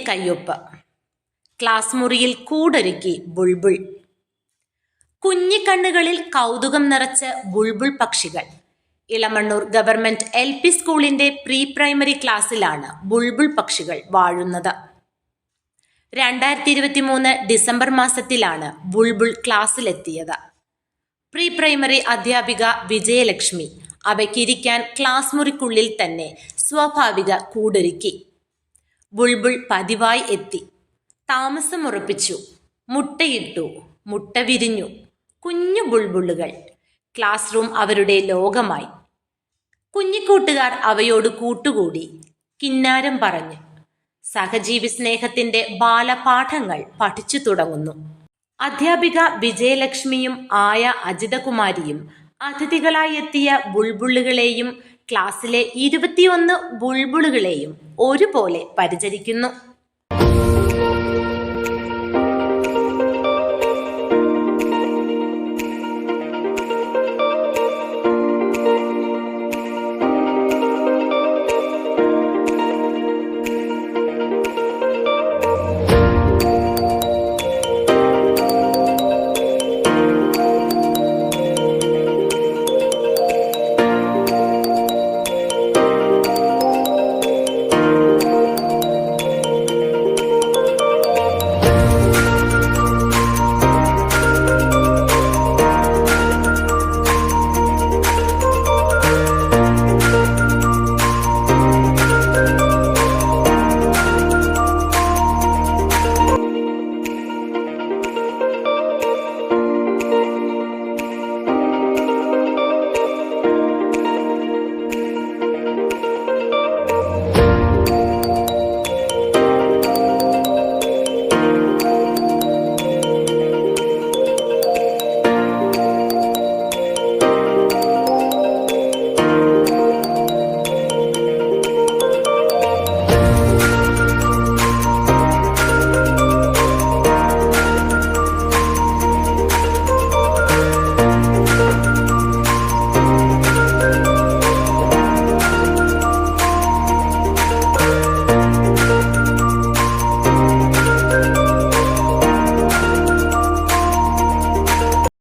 കയ്യൊപ്പ്. ക്ലാസ് മുറിയിൽ കൂടൊരുക്കി ബുൾബുൾ. കുഞ്ഞിക്കണ്ണുകളിൽ കൗതുകം നിറച്ച് ബുൾബുൾ പക്ഷികൾ. ഇളമണ്ണൂർ ഗവൺമെന്റ് LP സ്കൂളിന്റെ പ്രീ പ്രൈമറി ക്ലാസ്സിലാണ് ബുൾബുൾ പക്ഷികൾ വാഴുന്നത്. 2023 ഡിസംബർ മാസത്തിലാണ് ബുൾബുൾ ക്ലാസ്സിലെത്തിയത്. പ്രീ പ്രൈമറി അധ്യാപിക വിജയലക്ഷ്മി അവയ്ക്കിരിക്കാൻ ക്ലാസ് മുറിക്കുള്ളിൽ തന്നെ സ്വാഭാവിക കൂടൊരുക്കി. ബുൾബുൾ പതിവായി എത്തി. താമസമുറപ്പിച്ചു. മുട്ടയിട്ടു. മുട്ട വിരിഞ്ഞു. കുഞ്ഞു ബുൾബുളുകൾ. ക്ലാസ് റൂം അവരുടെ ലോകമായി. കുഞ്ഞിക്കൂട്ടുകാർ അവയോട് കൂട്ടുകൂടി. കിന്നാരം പറഞ്ഞു. സഹജീവി സ്നേഹത്തിന്റെ ബാലപാഠങ്ങൾ പഠിച്ചു തുടങ്ങുന്നു. അധ്യാപിക വിജയലക്ഷ്മിയും ആയ അജിതകുമാരിയും അതിഥികളായി എത്തിയ ബുൾബുളുകളെയും ക്ലാസ്സിലെ 21 ബുൾബുളുകളെയും ഒരുപോലെ പരിചരിക്കുന്നു.